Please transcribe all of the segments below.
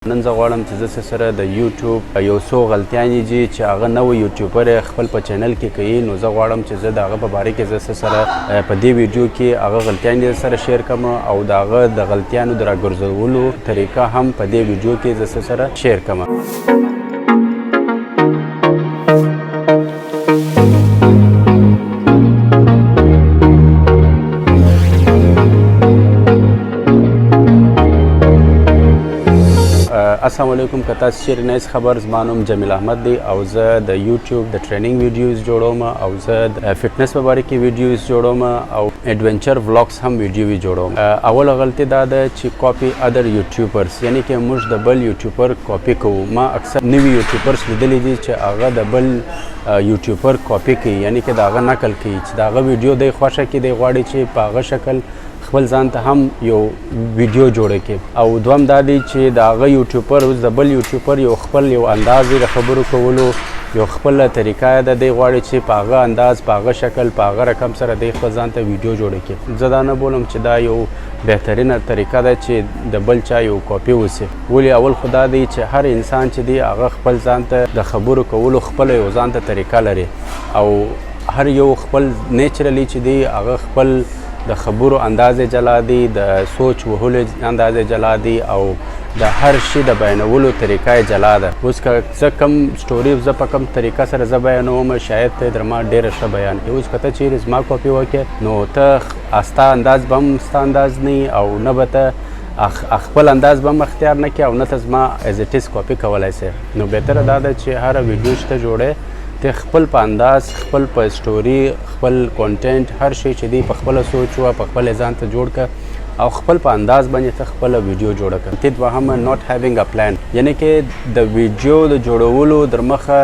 نن زه غواړم چې زه سره د یوټیوب یو څو غلطیانې دي چې هغه نوی یوټیوبر خپل په چینل کې کوي، نو زه غواړم چې زه د هغه په باره کې زه سره په دې ویډیو کې هغه غلطیانې سره شیر کړم او د هغه د غلطیانو د راګرځولو طریقه هم په دې ویډیو کې زه سره شیر کړم. السلام علیکم، که تاسو چیرې نایس خبر، زما نوم جمیل احمد دی او زه د یوټیوب د ټریننګ ویډیوز جوړوم او زه د فټنس په باره کې ویډیوز جوړوم او ایډونچر ولاګز هم ویډیوې جوړوم. اوله غلطي دا ده چې کاپي ادر یوټیوبرز، یعنی کې موږ د بل یوټیوبر کاپي کوو. ما اکثر نوي یوټیوبرز لیدلی دي چې هغه د بل یوټیوبر کاپي کوي، یعنی کې د هغه نقل کوي چې د هغه ویډیو دی خوښه کړي، دی غواړي چې په هغه شکل خپل ځان ته هم یو ویډیو جوړه کړي. او دویم دا دی چې د هغه یوټیوبر اوس د بل یوټیوبر یو خپل یو انداز د خبرو کولو، یو خپل طریقه ده، دی غواړي چې په هغه انداز، په هغه شکل، په هغه رقم سره دی خپل ځان ته ویډیو جوړه کړي. زه دا نه بولم چې دا یو بهترینه طریقه ده چې د بل چا یو کاپي وسي، ولې اول خو دا دی چې هر انسان چې دی هغه خپل ځان ته د خبرو کولو خپل یو ځان ته طریقه لري او هر یو خپل نیچرلی چې دی هغه خپل د خبرو انداز جلا دی، د سوچ وهلو انداز جلا دی او د هر شي د بیانولو طریقه جلا ده. اوس که زه کم سټوري زه په کم طریقه سره زه بیانوم، شاید ته در ما ډېره ښه بیان کړي. اوس که ته چیرې زما کاپي وکړې نو ته ستا انداز به هم ستا انداز نه او نه به ته خپل انداز به هم اختیار نه کړې او نه ته زما ایز اټ ایز کاپي کولی سې. نو بهتره دا ده چې هره ویډیو چې ته جوړې ته خپل په انداز، خپل په سټوري، خپل کانټینټ، هر شی چې دی په خپله سوچ وه، په خپل ځان ته جوړ کړه او خپل په انداز باندې ته خپله ویډیو جوړه کړه. ته دوهمه ناٹ هیوینګ ا پلان، یعنی کې د ویډیو د جوړولو در مخه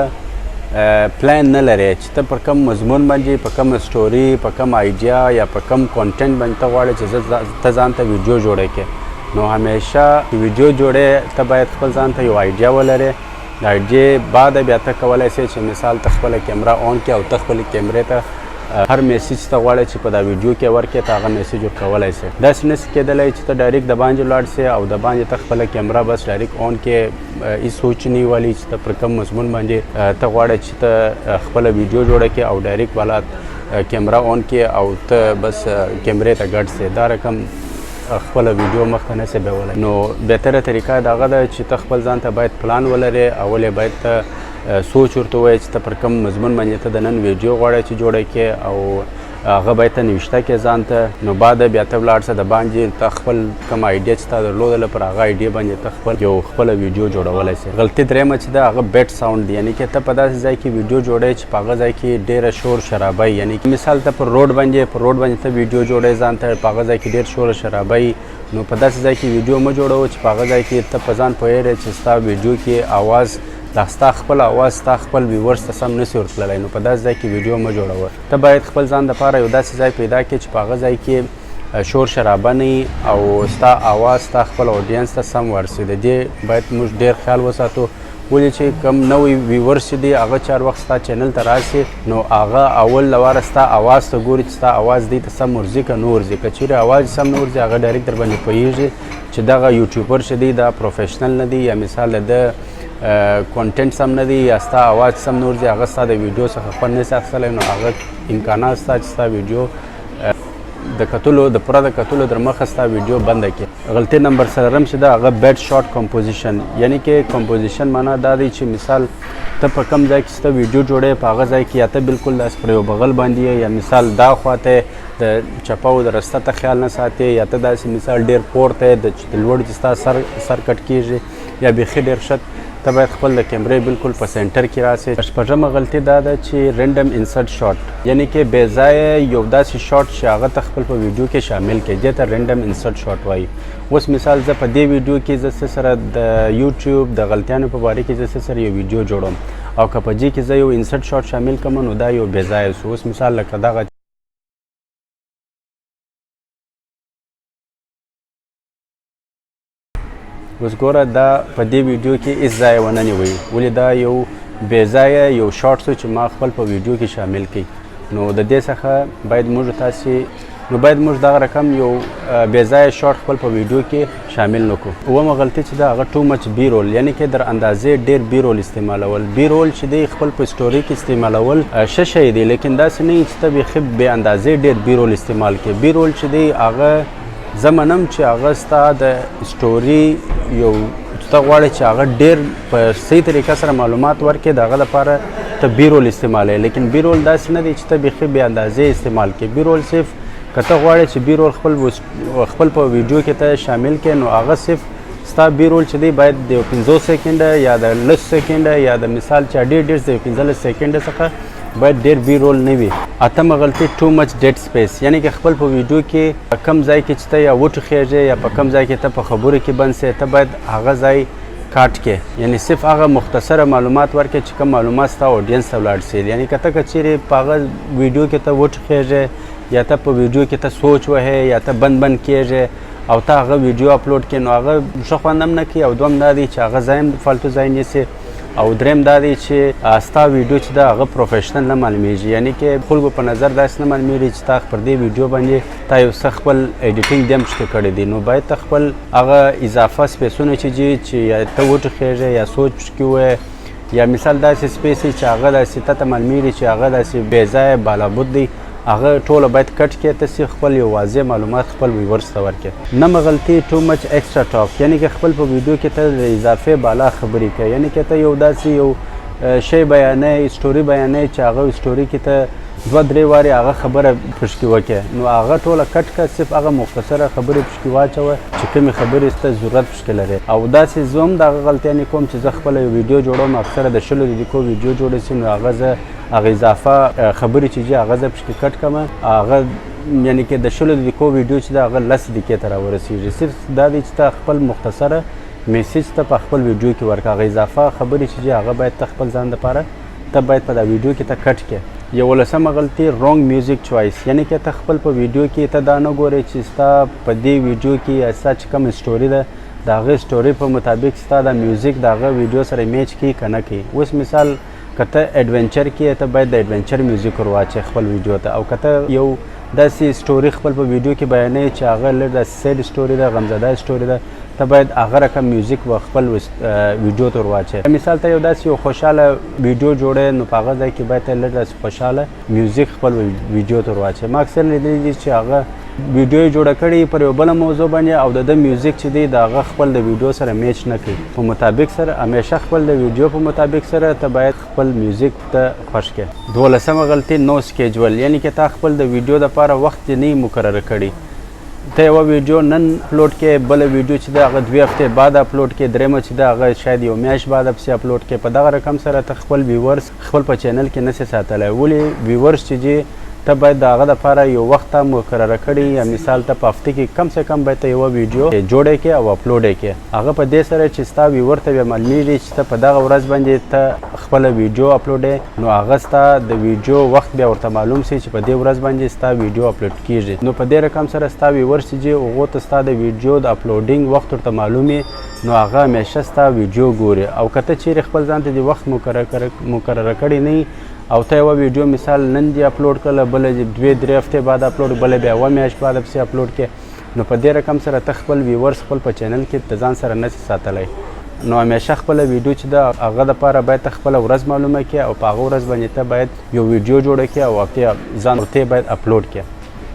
پلان نه لري چې ته پر کم مضمون باندې، په کم سټوري، په کم آیډیا یا په کم کانټینټ باندې ته غواړې چې ته ځان ته ویډیو جوړه کړې. نو همیشه ویډیو جوړې ته باید خپل ځان ته یو آیډیا ولرې. د آیډیا بعد بیا ته کولی سې چې مثال ته خپله کیمره آن کړې او ته خپلې کیمرې ته هر میسیج ته غواړې چې په دا ویډیو کې ورکړې، ته هغه میسیج ورکولی سې. داسې نشي کېدلی چې ته ډایرکټ د باندې ولاړ سې او د باندې ته خپله کیمره بس ډایرکټ آن کړې، هېڅ سوچ نه ولي چې ته پر کوم مضمون باندې ته غواړې چې ته خپله ویډیو جوړه کړې او ډایرکټ والا کیمره آن کړې او ته بس کیمرې ته ګډ سې، دا رقم خپل ویډیو مخته نشي بیولای. نو بهتره طریقه دا ده چې ته خپل ځان ته باید پلان ولرې. اول باید ته سوچ ورته وایي چې ته پر کوم مضمون باندې ته د نن ویډیو غواړې چې جوړه کړې او هغه باید ته نوشته کړې ځان ته. نو بعد بیا ته ولاړ سه د باندې ته خپل کوم آیډیا چې تا درلودله پر هغه آیډیا باندې ته خپل یو خپله ویډیو جوړولی سې. غلطي درېیمه چې ده هغه بیټ ساوند دی، یعنی کې ته په داسې ځای کې ویډیو جوړوې چې په هغه ځای کې ډېره شور شرابه وي. یعنی مثال ته پر روډ باندې ته ویډیو جوړوې ځان ته، په هغه ځای کې ډېر شور شرابه وي. نو په داسې ځای کې ویډیو مه جوړوه چې په هغه ځای کې ته په ځان پوهېږې چې ستا ویډیو کې آواز دا ستا خپل آواز ستا خپل ویورز ته سم نشي ورتللی. نو په داسې ځای کې ویډیو مه جوړوه. ته باید خپل ځان دپاره یو داسې ځای پیدا کړې چې په هغه ځای کې شور شرابه نه او ستا آواز ستا خپل اودینس ته سم ورسي. د دې باید موږ ډېر خیال وساتو، ولې چې کم نوی ویورز چې دی هغه چې هر وخت ستا چینل ته راسي نو هغه اول لواره ستا آواز ته ګوري چې ستا آواز دی ته سم ورځي که نه ورځي. که چیرې آواز سم نه ورځي هغه ډایرکټ در باندې پوهېږي چې دغه یوټیوبر چې دی دا پروفیشنل نه دی، یا مثال د کانټینټ سم نه دی، یا ستا آواز سم نه ورځي، هغه ستا د ویډیو څخه خوند نشي اخیستلی. نو هغه امکانات ستا چې ستا ویډیو د کتلو د پوره د کتلو در مخه ستا ویډیو بنده کړي. غلطي نمبر 3 چې ده هغه بیډ شارټ کمپوزیشن، یعنی کې کمپوزیشن معنا دا دی چې مثال ته په کم ځای کې ستا ویډیو جوړې، په هغه ځای کې یا ته بالکل داسې پر یو بغل باندې یا مثال دا خواته د چپه او د رسته ته خیال نه ساتې، یا ته داسې مثال ډېر پورته د لوړ چې ستا سر کټ کېږي یا بیخي ډېر شت، ته باید خپل د کیمرې بالکل په سنټر کې راسې. شپږمه غلطي دا ده چې رینډم انسرټ شاټ، یعنی کې بې ځایه یو داسې شاټ چې هغه ته خپل په ویډیو کې شامل کړي، دې ته رینډم انسرټ شاټ وایي. اوس مثال زه په دې ویډیو کې زه سره د یوټیوب د غلطیانو په باره کې زه سره یو ویډیو جوړوم او که په دې کې زه یو انسرټ شاټ شامل کړم نو دا یو بې ځایه سو. اوس مثال لکه دغه اوس ګوره دا په دې ویډیو کې هېڅ ځای ونه نیوی، ولې دا یو بې ځایه یو شارټ سو چې ما خپل په ویډیو کې شامل کړي. نو د دې څخه باید موږ تاسې نو باید موږ دغه رقم یو بې ځایه شارټ خپل په ویډیو کې شامل نه کړو. اومه غلطي چې ده هغه ټو مچ بی رول، یعنی کې در اندازې ډېر بی رول استعمالول. بی رول چې دی خپل په سټوري کې استعمالول ښه شی دی، لیکن داسې نه وي چې ته بیخي بې اندازې ډېر بی رول استعمال کړې. بی رول چې دی هغه زه منم چې هغه ستا د سټوري یو ته غواړې چې هغه ډېر په صحیح طریقه سره معلومات ورکړې، د هغه لپاره ته بی رول استعمالوې. لیکن بی رول داسې نه دی چې ته بیخي بې اندازې استعمال کړې. بی رول صرف که ته غواړې چې بی رول خپل په ویډیو کې ته شامل کړې، نو هغه صرف ستا بی رول چې دی باید د 50 سیکنډه یا د 10 سیکنډه یا د مثال چې ډېر د 15 سیکنډه څخه باید ډېر بی رول نه وي. اتمه غلطي ټو مچ ډیډ سپیس، یعنی که خپل په ویډیو کې کم ځای کې چې ته یا وټوخېږې یا په کم ځای کې ته په خبرو کې بند سې، ته باید هغه ځای کاټ کې، یعنی صرف هغه مختصره معلومات ورکړې چې کوم معلومات ستا اودینس ته ولاړ سي. یعنی که ته که چیرې په هغه ویډیو کې ته وټوخېږې یا ته په ویډیو کې ته سوچ وهې یا ته بند کېږې او ته هغه ویډیو اپلوډ کړې، نو هغه ښه خوند هم نه کوي، او دوم دا دی چې هغه ځای هم فالتو ځای نیسي، او دریم دا دی چې ستا ویډیو چې ده هغه پروفیشنل نه معلومیږي. یعنی کې خلکو په نظر داسې نه معلومیږي چې تا پر دې ویډیو باندې تا یو څه خپل ایډیټینګ دی هم پکې کړی دی. نو باید ته خپل هغه اضافه سپیسونه چې یا ته وټوخېږې یا سوچ پکې ووایې یا مثال داسې سپیس چې هغه داسې ته ته معلومیږي چې هغه داسې بې ځایه بالابود دی، هغه ټوله باید کټ کړې، ته خپل یو واضح معلومات خپل ویورز ته ورکړې. نمه غلطي ټو مچ ایکسټرا ټاک، یعنی که خپل په ویډیو کې ته د اضافې بالا خبرې کوې، یعنی که ته یو داسې یو شی بیانوې، سټوري بیانوې چې هغه سټوري کې ته 2-3 وارې هغه خبره پشکې وکړې، نو هغه ټوله کټ کړه، صرف هغه مختصره خبرې پشکې واچوه چې کومې خبرې ته ضرورت پشکې لرې. او داسې زه هم دغه غلطیانې کوم چې زه خپله یو ویډیو جوړوم، اکثره د 20 دقیقو ویډیو جوړه سي، نو هغه زه هغه اضافه خبرې چې هغه زه پشکې کټ کړم، هغه یعنی کې د 20 دقیقو ویډیو چې ده هغه 10 دقیقې ته راورسېږي. صرف دا دی چې ته خپل مختصره میسیج ته په خپل ویډیو کې ورکړه، هغه اضافه خبرې چې هغه باید ته خپل ځان دپاره ته باید په دا ویډیو کې ته کټ کړې. 11مه غلطي رونګ میوزیک چوایس، یعنی که ته خپل په ویډیو کې ته دا نه ګورې چې ستا په دې ویډیو کې ستا چې کوم سټوري ده د هغې سټوري په مطابق ستا دا میوزیک د هغه ویډیو سره میچ کوي که نه کوي. اوس مثال که ته ایډونچر کې ته باید د ایډونچر میوزیک ور واچې خپل ویډیو ته، او که ته یو داسې سټوري خپل په ویډیو کې بیانوي چې هغه لږ داسې سیډ سټوري ده، غمزده سټوري ده، ته باید هغه رقم میوزیک به خپل ویډیو ته ور واچې. مثال ته یو داسې یو خوشحاله ویډیو جوړې، نو په هغه ځای کې باید ته لږ داسې خوشحاله میوزیک خپل ویډیو ته ور واچې. ما اکثر لیدلی دي چې هغه ویډیو یې جوړه کړې پر یو بله موضوع باندې، او د ده میوزیک چې دی د هغه خپل د ویډیو سره میچ نه کوي. په مطابق سره همیشه خپل د ویډیو په مطابق سره ته باید خپل میوزیک ته خوښ کړې. 12مه غلطي نو سکیجول، یعنی که تا خپل د ویډیو دپاره وخت نه مقرره کړي، ته یوه ویډیو نن اپلوډ کړې، بله ویډیو چې ده هغه 2 هفتې بعد اپلوډ کړې، درېیمه چې ده هغه شاید یو میاشت بعد پسې اپلوډ کړې. په دغه رقم سره ته خپل ویورز خپل په چینل کې نسې ساتلی. ولې ویورز چې ته باید د هغه دپاره یو وخت مقرره کړي، یا مثال ته په هفته کې کم سے کم باید ته یوه ویډیو جوړه کړې او اپلوډ یې کړې. هغه په دې سره چې ستا ویور ته بیا معلومیږي چې ته په دغه ورځ باندې ته خپله ویډیو اپلوډ یې، نو هغه ستا د ویډیو وخت بیا ورته معلوم سي چې په دې ورځ باندې ستا ویډیو اپلوډ کېږي. نو په دې رقم سره ستا ویور چې دي هغو ته ستا د ویډیو د اپلوډینګ وخت ورته معلوم وي، نو هغه همیشه ستا ویډیو ګوري. او که ته چیرې خپل ځان ته د وخت مقرره کړی نه او ته یوه ویډیو مثال نن دې اپلوډ کړله، بله 2-3 هفتې بعد اپلوډ، بله بیا 1 میاشت بعد پسې اپلوډ کړې، نو په دې رقم سره ته خپل ویورز خپل په چینل کې د ځان سره نسې ساتلی. نو همیشه خپله ویډیو چې ده هغه دپاره باید ته خپله ورځ معلومه کړې، او په هغه ورځ باندې ته باید یو ویډیو جوړه کړې او ځان ورته باید اپلوډ کړې.